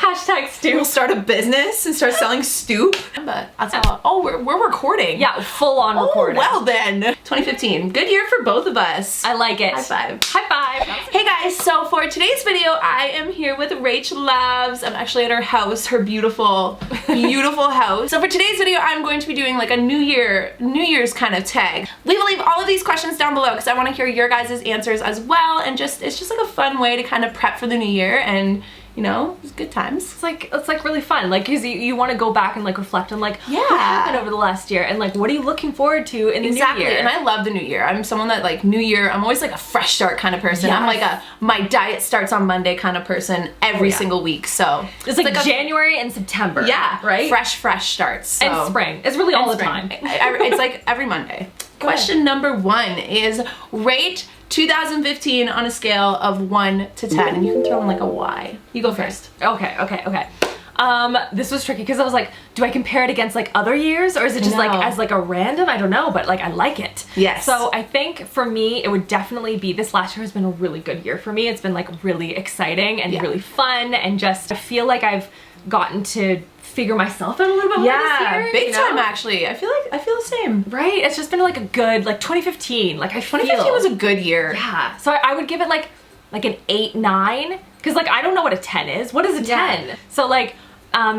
Hashtag stoop. We'll start a business and start selling stoop. But that's all. Oh, we're recording. Yeah, full on recording. Well then. 2015. Good year for both of us. I like it. High five. High five. Hey guys, so for today's video, I am here with RachhLoves. I'm actually at her house, her beautiful, beautiful house. So for today's video, I'm going to be doing like a New Year's kind of tag. Leave all of these questions down below because I want to hear your guys' answers as well, and it's just like a fun way to kind of prep for the new year, and you know, it's good times. It's like really fun, like, because you want to go back and like reflect on like yeah, what happened over the last year and like what are you looking forward to in the new year. And I love the new year. I'm someone that like new year, I'm always like a fresh start kind of person. Yes. I'm like a my diet starts on Monday kind of person every single week. So it's like January and September. Yeah, right? Fresh starts. So. And spring. It's really all the time. It's like every Monday. Question number 1 is rate 2015 on a scale of 1 to 10, and you can throw in like a Y. You go first. Okay. This was tricky because I was like, do I compare it against like other years, or is it just like as like a random? I don't know, but like I like it. Yes. So I think for me, it would definitely be, this last year has been a really good year for me. It's been like really exciting and really fun, and just I feel like I've gotten to figure myself out a little bit more this year. Big time actually. I feel the same. Right? It's just been like a good, like 2015. Like 2015 was a good year. Yeah. So I would give it like an 8, 9. Cause like I don't know what a 10 is. What is a 10? So like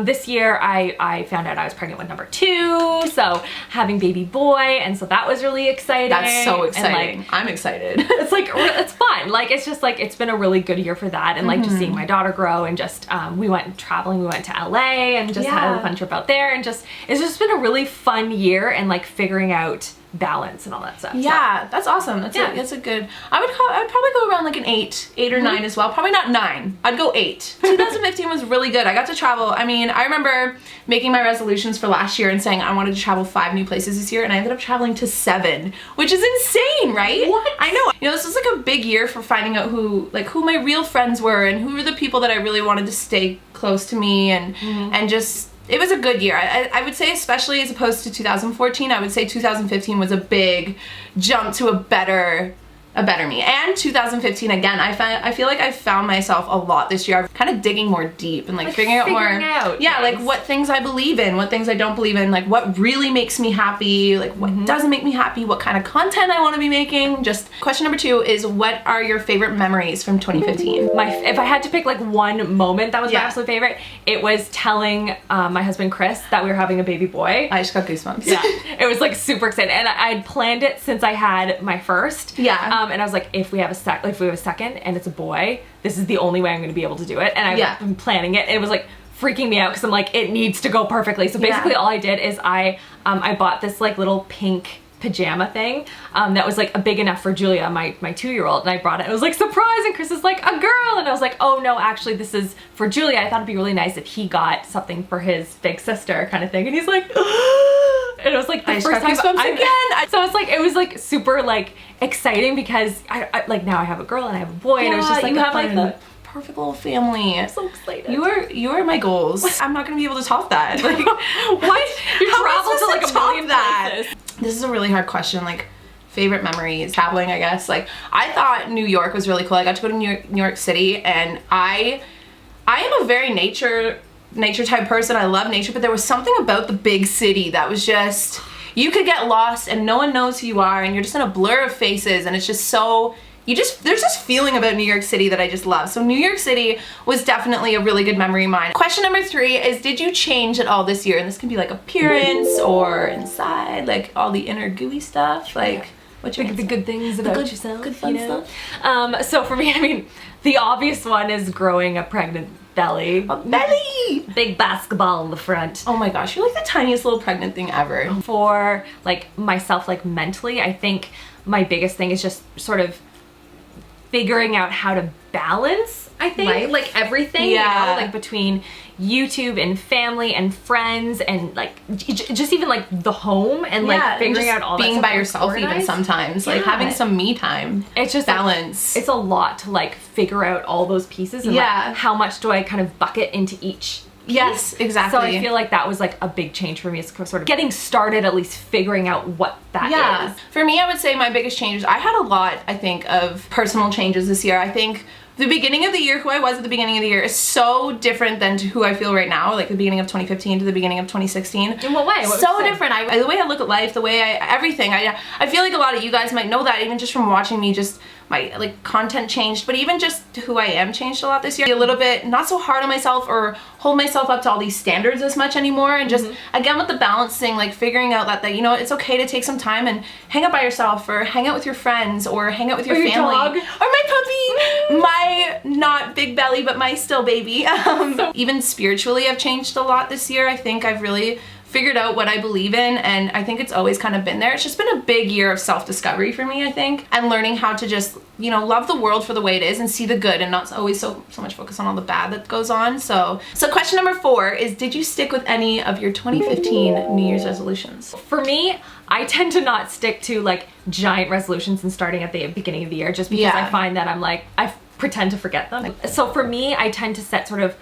this year I found out I was pregnant with number 2, so having baby boy, and so that was really exciting. That's so exciting. Like, I'm excited. It's like, it's fun. Like, it's just like, it's been a really good year for that, and like just seeing my daughter grow, and just we went traveling, we went to LA and just had a fun trip out there, and just it's just been a really fun year, and like figuring out balance and all that stuff. Yeah, so. That's awesome. That's a good. I would probably go around like an 8 or 9 as well. Probably not 9. I'd go 8. 2015 was really good. I got to travel. I mean, I remember making my resolutions for last year and saying I wanted to travel 5 new places this year, and I ended up traveling to 7, which is insane, right? What? I know. You know, this was like a big year for finding out who my real friends were, and who were the people that I really wanted to stay close to me, and just. It was a good year. I would say, especially as opposed to 2014, I would say 2015 was a big jump to a better me. And 2015, again, I feel like I found myself a lot this year. I'm kind of digging more deep and like figuring out more. Yeah, like what things I believe in, what things I don't believe in, like what really makes me happy, like what doesn't make me happy, what kind of content I want to be making. Just question number 2 is, what are your favorite memories from 2015? If I had to pick like one moment that was my absolute favorite, it was telling my husband Chris that we were having a baby boy. I just got goosebumps. Yeah, it was like super exciting, and I'd planned it since I had my first. Yeah. And I was like, if we have a second and it's a boy, this is the only way I'm going to be able to do it. And I've been planning it. It was like freaking me out because I'm like, it needs to go perfectly. So basically all I did is I bought this like little pink pajama thing that was like big enough for Julia, my 2-year-old, and I brought it. It was like, surprise, and Chris is like, a girl, and I was like, oh no, actually this is for Julia. I thought it'd be really nice if he got something for his big sister kind of thing, and he's like and it was like the first time again. So it's like, it was like super like exciting because I like now I have a girl and I have a boy, and it was just like you have like the perfect little family. I'm so excited. You are my goals. I'm not gonna be able to top that. Like, what? You travel to like a million places. This is a really hard question. Like, favorite memories, traveling, I guess. Like, I thought New York was really cool. I got to go to New York City, and I am a very nature type person. I love nature, but there was something about the big city that was just, you could get lost and no one knows who you are, and you're just in a blur of faces, and it's just so, there's this feeling about New York City that I just love. So New York City was definitely a really good memory of mine. Question number 3 is, did you change at all this year? And this can be like appearance or inside, like all the inner gooey stuff, like what you the good things about yourself, good fun stuff. So for me, I mean, the obvious one is growing a pregnant belly. A belly! Big basketball in the front. Oh my gosh, you're like the tiniest little pregnant thing ever. For like myself, like mentally, I think my biggest thing is just sort of figuring out how to balance, I think, like everything, you know, like between YouTube and family and friends and like just even like the home and like figuring out all that being by yourself even sometimes, like having some me time. It's just balance. Like, it's a lot to like figure out all those pieces and like how much do I kind of bucket into each piece. Yes, exactly. So I feel like that was like a big change for me. It's sort of getting started, at least figuring out what that is. For me, I would say my biggest changes, I had a lot, I think, of personal changes this year. I think the beginning of the year, who I was at the beginning of the year, is so different than to who I feel right now, like the beginning of 2015 to the beginning of 2016. In what way? So different. The way I look at life, the way everything. I feel like a lot of you guys might know that, even just from watching me, just my like content changed, but even just who I am changed a lot this year. Be a little bit not so hard on myself or hold myself up to all these standards as much anymore, and just again with the balancing, like figuring out that you know, it's okay to take some time and hang out by yourself or hang out with your friends or hang out with your family dog. or my puppy, my not big belly but my still baby. Even spiritually I've changed a lot this year. I think I've really figured out what I believe in, and I think it's always kind of been there. It's just been a big year of self-discovery for me, I think, and learning how to just, you know, love the world for the way it is and see the good and not always so much focus on all the bad that goes on. So question number 4 is, did you stick with any of your 2015 New Year's resolutions? For me, I tend to not stick to like giant resolutions and starting at the beginning of the year, just because I find that I pretend to forget them. So for me, I tend to set sort of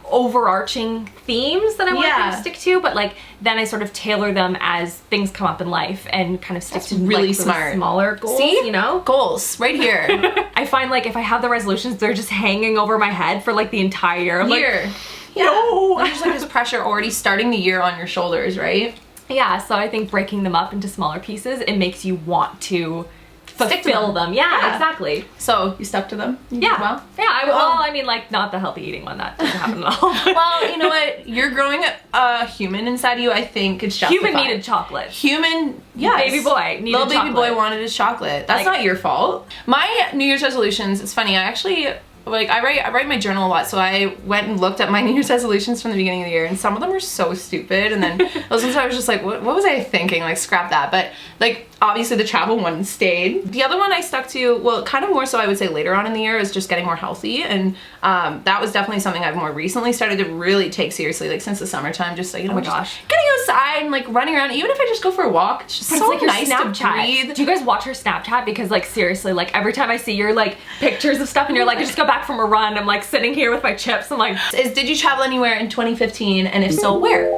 overarching themes that I want to stick to, but like then I sort of tailor them as things come up in life and kind of stick to really like, smart smaller goals. See? You know, goals right here. I find like if I have the resolutions, they're just hanging over my head for like the entire year. Like, no. There's like this pressure already starting the year on your shoulders, right? Yeah, so I think breaking them up into smaller pieces, it makes you want to fulfill them. Yeah, exactly. So you stuck to them? Yeah. Well, yeah. Well, I mean, like not the healthy eating one. That doesn't happen at all. Well, you know what? You're growing a human inside you. I think it's justified. Human needed chocolate. Human, yes. Baby boy needed chocolate. Little baby boy chocolate. wanted his chocolate. That's like, not your fault. My New Year's resolutions, it's funny, I actually, like I write my journal a lot, so I went and looked at my New Year's resolutions from the beginning of the year, and some of them were so stupid, and then those ones I was just like, what was I thinking? Like, scrap that. But like obviously the travel one stayed. The other one I stuck to, well, kind of more so I would say later on in the year, is just getting more healthy, and that was definitely something I've more recently started to really take seriously, like since the summertime, just like, you know, oh my gosh, getting outside and like running around, even if I just go for a walk, it's just so like nice to breathe. Do you guys watch her Snapchat? Because like seriously, like every time I see your like pictures of stuff and you're like, I just got back from a run, I'm like sitting here with my chips, I'm like, did you travel anywhere in 2015, and if so, where?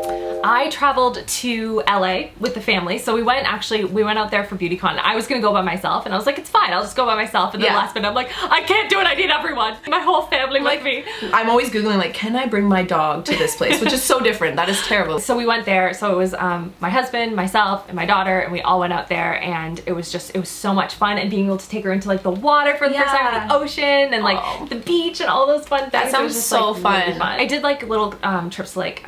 I traveled to LA with the family, so we went out there for BeautyCon. I was gonna go by myself, and I was like, it's fine, I'll just go by myself, and then last minute I'm like, I can't do it, I need everyone, my whole family with me. I'm always googling like, can I bring my dog to this place, which is so different. That is terrible. So we went there, so it was my husband, myself, and my daughter, and we all went out there, and it was so much fun, and being able to take her into like the water for the first time, the ocean, and like the beach, and all those fun things. That sounds just, so like, fun. Really fun. I did like little trips to like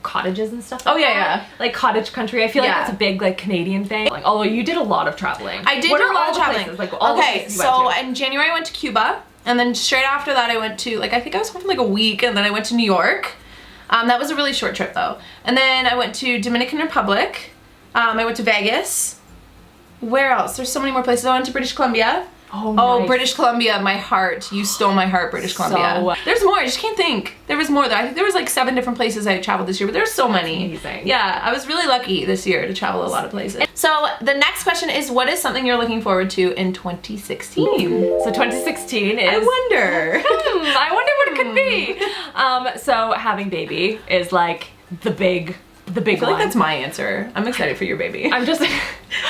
cottages and stuff like that. Yeah. Like cottage country. I feel like that's a big like Canadian thing. Like, although you did a lot of traveling. I did do a lot of traveling. Like, okay, so in January I went to Cuba, and then straight after that I went to, like, I think I was home for like a week, and then I went to New York. That was a really short trip though. And then I went to Dominican Republic. I went to Vegas. Where else? There's so many more places. I went to British Columbia. Oh, nice. British Columbia, my heart. You stole my heart, British Columbia. There's more, I just can't think. There was more though. I think there was like 7 different places I traveled this year, but there's so many. Amazing. Yeah, I was really lucky this year to travel a lot of places. So the next question is, what is something you're looking forward to in 2016? So 2016 is... I wonder. I wonder what it could be. So having baby is like the big I feel like that's my answer. I'm excited for your baby. I'm just...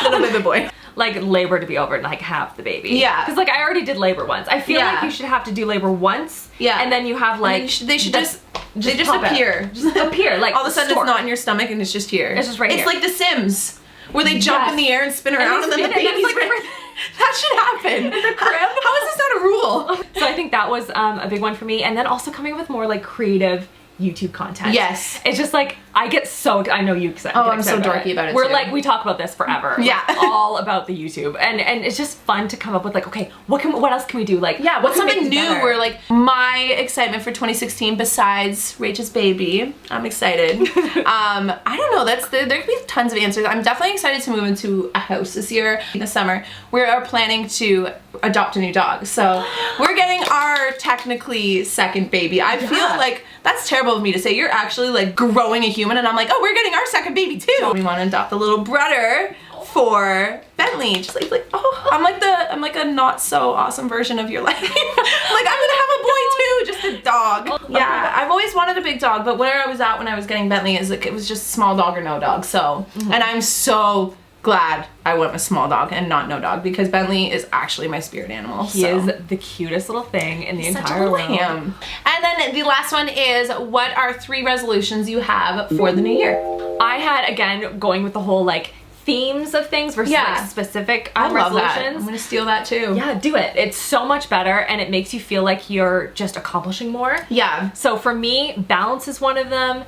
Little baby boy. Like labor to be over and like have the baby. Yeah. Because like I already did labor once. I feel like you should have to do labor once. Yeah. And then you have like... They should just appear. Just appear. Like all of a sudden it's not in your stomach and it's just here. It's just right here. It's like The Sims, where they jump in the air and spin around, and then the baby's like... That should happen. In the crib. How is this not a rule? So I think that was a big one for me. And then also coming up with more like creative YouTube content. Yes. It's just like, I get so, I know you, I'm so dorky about it We're too. like, we talk about this forever. Yeah. Like, all about the YouTube. And it's just fun to come up with like, okay, what else can we do? Like, yeah, what's something new better? where like my excitement for 2016 besides Rach's baby, I'm excited. I don't know, there could be tons of answers. I'm definitely excited to move into a house this year, in the summer. We are planning to adopt a new dog. So we're getting our technically second baby. I feel like that's terrible of me to say. You're actually like growing a human, and I'm like, oh, we're getting our second baby too. We want to adopt a little brother for Bentley. Just like oh, I'm like a not so awesome version of your life. Like, I'm gonna have a boy too, just a dog. Yeah, I've always wanted a big dog, but where I was at when I was getting Bentley is like, it was just small dog or no dog. So, and I'm so glad I went with small dog and not no dog, because Bentley is actually my spirit animal. He is the cutest little thing in the entire world. And then the last one is, what are 3 resolutions you have for the new year? I had, again, going with the whole like themes of things versus like specific resolutions. That. I'm gonna steal that too. Yeah, do it. It's so much better, and it makes you feel like you're just accomplishing more. Yeah. So for me, balance is one of them.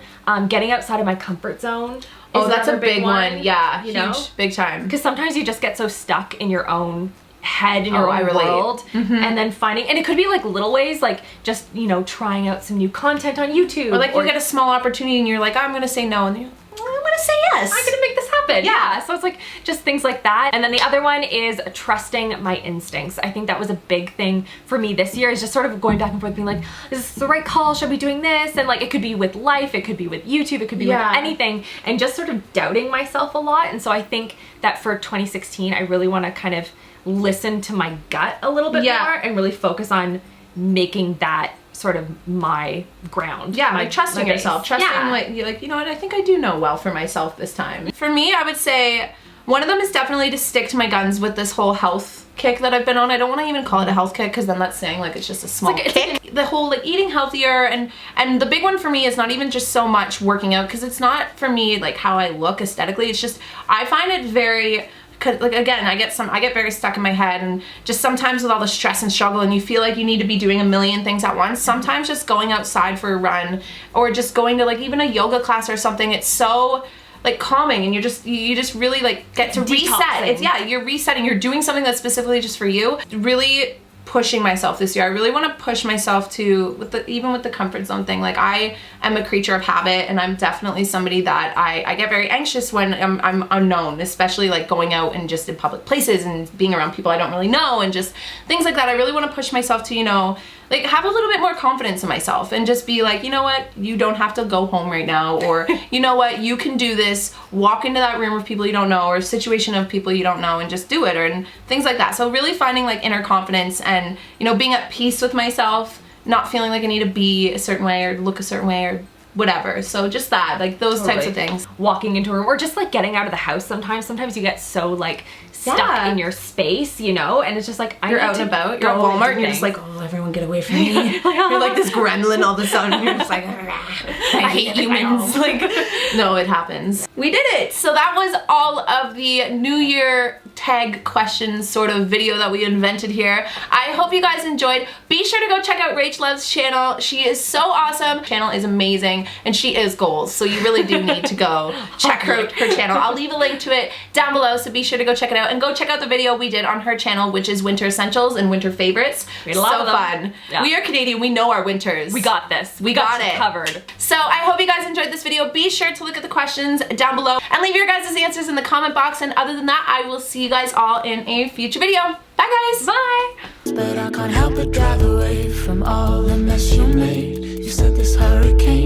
Getting outside of my comfort zone. Oh, that's a big one. Yeah, you know? Big time. Because sometimes you just get so stuck in your own head, in your own world, and then finding, and it could be like little ways, like just, you know, trying out some new content on YouTube. Or like you get a small opportunity and you're like, oh, I'm gonna say no, and you're like, I'm gonna say yes. I'm gonna make this happen. Yeah. So it's like just things like that. And then the other one is trusting my instincts. I think that was a big thing for me this year, is just sort of going back and forth being like, is this the right call? Should I be doing this? And like, it could be with life, it could be with YouTube, it could be with anything, and just sort of doubting myself a lot. And so I think that for 2016, I really want to kind of listen to my gut a little bit more and really focus on making that sort of my ground. Yeah, like trusting yourself. Trusting like, you're like, you know what, I think I do know well for myself this time. For me, I would say one of them is definitely to stick to my guns with this whole health kick that I've been on. I don't want to even call it a health kick, because then that's saying like it's just a small kick. The whole like eating healthier, and the big one for me is not even just so much working out, because it's not for me like how I look aesthetically. It's just, I find it very, cause like again, I get very stuck in my head, and just sometimes with all the stress and struggle, and you feel like you need to be doing a million things at once. Sometimes just going outside for a run, or just going to like even a yoga class or something, it's so like calming, and you just really like get to reset. It's you're resetting, you're doing something that's specifically just for you. Really pushing myself this year. I really want to push myself to, even with the comfort zone thing, like I am a creature of habit, and I'm definitely somebody that I get very anxious when I'm unknown, especially like going out and just in public places and being around people I don't really know, and just things like that. I really want to push myself to, you know, like have a little bit more confidence in myself, and just be like, you know what, you don't have to go home right now, or you know what, you can do this. Walk into that room of people you don't know, or a situation of people you don't know, and just do it, and things like that. So really finding like inner confidence, and you know, being at peace with myself, not feeling like I need to be a certain way or look a certain way or whatever. So just that, like those types of things. Walking into a room, or just like getting out of the house sometimes you get so like stuck in your space, you know, and it's just like, you're out and about, you're at Walmart, and you're just like, oh, everyone get away from me. You're like this gremlin all of a sudden, you're just like, I hate humans. Like, no, it happens. We did it. So that was all of the New Year tag questions sort of video that we invented here. I hope you guys enjoyed. Be sure to go check out RachhLoves' channel. She is so awesome. Her channel is amazing, and she is goals, so you really do need to go check her channel. I'll leave a link to it down below, so be sure to go check it out, and go check out the video we did on her channel, which is winter essentials and winter favorites. So fun. Yeah. We are Canadian, we know our winters. We got this. We got it covered. So I hope you guys enjoyed this video. Be sure to look at the questions down below and leave your guys' answers in the comment box, and other than that, I will see you guys all in a future video. Bye guys. Bye. But I can't help but drive away from all the mess you made. You said this hurricane